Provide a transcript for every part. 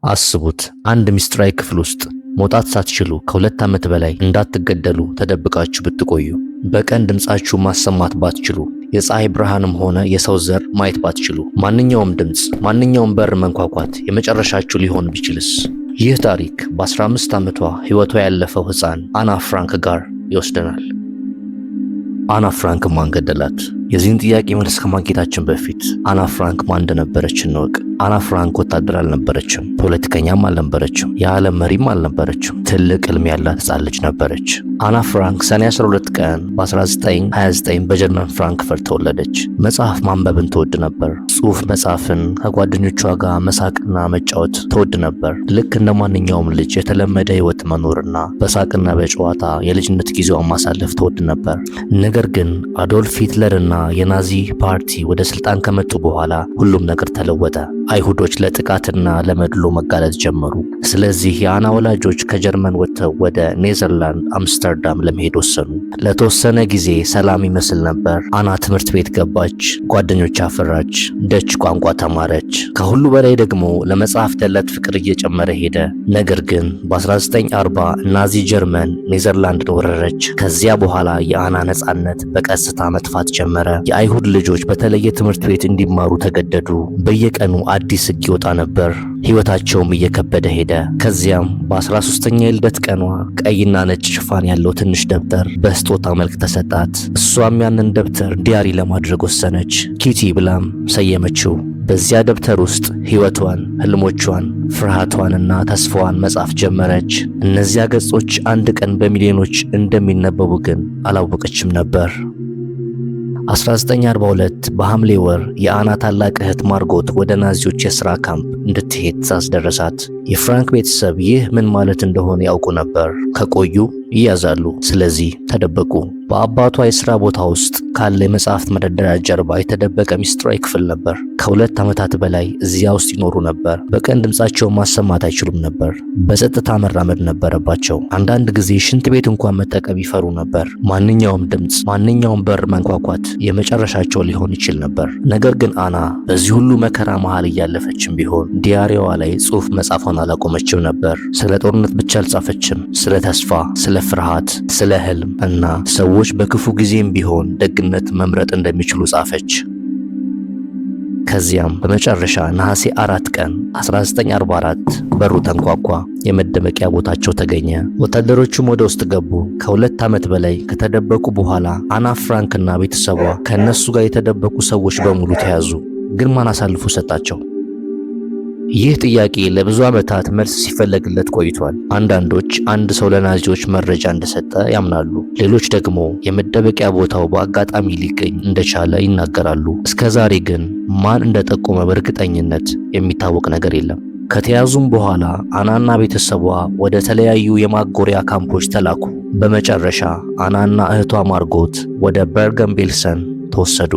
አስቡት፣ አንድ ሚስጥራዊ ክፍል ውስጥ መውጣት ሳትችሉ ከ2 ዓመት በላይ እንዳትገደሉ ተደብቃችሁ ብትቆዩ፣ በቀን ድምጻችሁ ማሰማት ባትችሉ፣ የፀሐይ ብርሃንም ሆነ የሰው ዘር ማየት ባትችሉ፣ ማንኛውም ድምጽ፣ ማንኛውም በር መንኳኳት የመጨረሻችሁ ሊሆን ቢችልስ? ይህ ታሪክ በ15 ዓመቷ ሕይወቷ ያለፈው ሕፃን አና ፍራንክ ጋር ይወስደናል። አና ፍራንክ ማን ገደላት? የዚህን ጥያቄ መልስ ከማግኘታችን በፊት አና ፍራንክ ማን እንደነበረች እንወቅ። አና ፍራንክ ወታደር አልነበረችም፣ ፖለቲከኛም አልነበረችም፣ የዓለም መሪም አልነበረችም። ትልቅ ሕልም ያላት ሕፃን ልጅ ነበረች። አና ፍራንክ ሰኔ 12 ቀን በ1929 በጀርመን ፍራንክፈርት ተወለደች። መጽሐፍ ማንበብን ትወድ ነበር። ጽሑፍ መጻፍን፣ ከጓደኞቿ ጋር መሳቅና መጫወት ትወድ ነበር። ልክ እንደ ማንኛውም ልጅ የተለመደ ሕይወት መኖርና በሳቅና በጨዋታ የልጅነት ጊዜዋን ማሳለፍ ትወድ ነበር። ነገር ግን አዶልፍ ሂትለርና የናዚ ፓርቲ ወደ ስልጣን ከመጡ በኋላ ሁሉም ነገር ተለወጠ። አይሁዶች ለጥቃትና ለመድሎ መጋለጥ ጀመሩ። ስለዚህ የአና ወላጆች ከጀርመን ወጥተው ወደ ኔዘርላንድ አምስተርዳም ለመሄድ ወሰኑ። ለተወሰነ ጊዜ ሰላም ይመስል ነበር። አና ትምህርት ቤት ገባች፣ ጓደኞች አፈራች፣ ደች ቋንቋ ተማረች። ከሁሉ በላይ ደግሞ ለመጽሐፍ ያላት ፍቅር እየጨመረ ሄደ። ነገር ግን በ1940 ናዚ ጀርመን ኔዘርላንድን ወረረች። ከዚያ በኋላ የአና ነጻነት በቀስታ መጥፋት ጀመረ። የአይሁድ ልጆች በተለየ ትምህርት ቤት እንዲማሩ ተገደዱ። በየቀኑ አዲስ ሕግ ይወጣ ነበር። ሕይወታቸውም እየከበደ ሄደ። ከዚያም በ13ኛ የልደት ቀኗ ቀይና ነጭ ሽፋን ያለው ትንሽ ደብተር በስጦታ መልክ ተሰጣት። እሷም ያንን ደብተር ዲያሪ ለማድረግ ወሰነች። ኪቲ ብላም ሰየመችው። በዚያ ደብተር ውስጥ ሕይወቷን፣ ህልሞቿን፣ ፍርሃቷንና ተስፋዋን መጻፍ ጀመረች። እነዚያ ገጾች አንድ ቀን በሚሊዮኖች እንደሚነበቡ ግን አላወቀችም ነበር። 1942 በሐምሌ ወር የአና ታላቅ እህት ማርጎት ወደ ናዚዎች የሥራ ካምፕ እንድትሄድ ትዕዛዝ ደረሳት። የፍራንክ ቤተሰብ ይህ ምን ማለት እንደሆነ ያውቁ ነበር። ከቆዩ ይያዛሉ። ስለዚህ ተደበቁ። በአባቷ የሥራ ቦታ ውስጥ ካለ የመጽሐፍት መደርደሪያ ጀርባ የተደበቀ ሚስጥራዊ ክፍል ነበር። ከ2 ዓመታት በላይ እዚያ ውስጥ ይኖሩ ነበር። በቀን ድምጻቸውን ማሰማት አይችሉም ነበር። በጸጥታ መራመድ ነበረባቸው። አንዳንድ ጊዜ ሽንት ቤት እንኳን መጠቀም ይፈሩ ነበር። ማንኛውም ድምጽ፣ ማንኛውም በር መንኳኳት የመጨረሻቸው ሊሆን ይችል ነበር። ነገር ግን አና በዚህ ሁሉ መከራ መሃል እያለፈችም ቢሆን ዲያሪዋ ላይ ጽሑፍ መጻፏን አላቆመችም ነበር። ስለ ጦርነት ብቻ አልጻፈችም። ስለ ተስፋ፣ ስለ ፍርሃት፣ ስለ ህልም እና ሰዎች በክፉ ጊዜም ቢሆን ደግነት መምረጥ እንደሚችሉ ጻፈች። ከዚያም በመጨረሻ ነሐሴ 4 ቀን 1944 በሩ ተንኳኳ። የመደበቂያ ቦታቸው ተገኘ። ወታደሮቹም ወደ ውስጥ ገቡ። ከ2 ዓመት በላይ ከተደበቁ በኋላ አና ፍራንክና ቤተሰቧ ከእነሱ ጋር የተደበቁ ሰዎች በሙሉ ተያዙ። ግን ማን አሳልፎ ሰጣቸው? ይህ ጥያቄ ለብዙ ዓመታት መልስ ሲፈለግለት ቆይቷል። አንዳንዶች አንድ ሰው ለናዚዎች መረጃ እንደሰጠ ያምናሉ። ሌሎች ደግሞ የመደበቂያ ቦታው በአጋጣሚ ሊገኝ እንደቻለ ይናገራሉ። እስከዛሬ ግን ማን እንደጠቆመ በእርግጠኝነት የሚታወቅ ነገር የለም። ከተያዙም በኋላ አናና ቤተሰቧ ወደ ተለያዩ የማጎሪያ ካምፖች ተላኩ። በመጨረሻ አናና እህቷ ማርጎት ወደ በርገን ቤልሰን ተወሰዱ።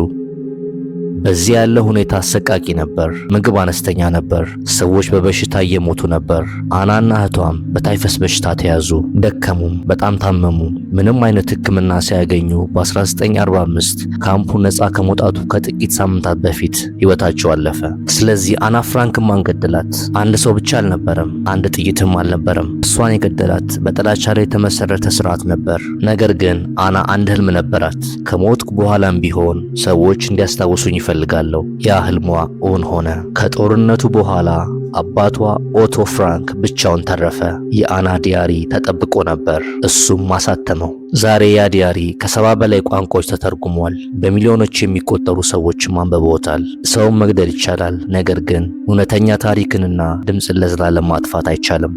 በዚያ ያለ ሁኔታ አሰቃቂ ነበር። ምግብ አነስተኛ ነበር። ሰዎች በበሽታ እየሞቱ ነበር። አናና እህቷም በታይፈስ በሽታ ተያዙ፣ ደከሙም፣ በጣም ታመሙ። ምንም አይነት ሕክምና ሳያገኙ በ1945 ካምፑ ነፃ ከመውጣቱ ከጥቂት ሳምንታት በፊት ሕይወታቸው አለፈ። ስለዚህ አና ፍራንክ ማን ገደላት? አንድ ሰው ብቻ አልነበረም፣ አንድ ጥይትም አልነበረም። እሷን የገደላት በጥላቻ ላይ የተመሰረተ ስርዓት ነበር። ነገር ግን አና አንድ ህልም ነበራት። ከሞትኩ በኋላም ቢሆን ሰዎች እንዲያስታውሱኝ ፈልጋለሁ። ያ ህልሟ እውን ሆነ። ከጦርነቱ በኋላ አባቷ ኦቶ ፍራንክ ብቻውን ተረፈ። የአና ዲያሪ ተጠብቆ ነበር። እሱም ማሳተመው። ዛሬ ያ ዲያሪ ከ70 በላይ ቋንቋዎች ተተርጉሟል። በሚሊዮኖች የሚቆጠሩ ሰዎችም አንብበውታል። ሰውን መግደል ይቻላል፣ ነገር ግን እውነተኛ ታሪክንና ድምፅን ለዘላለም ማጥፋት አይቻልም።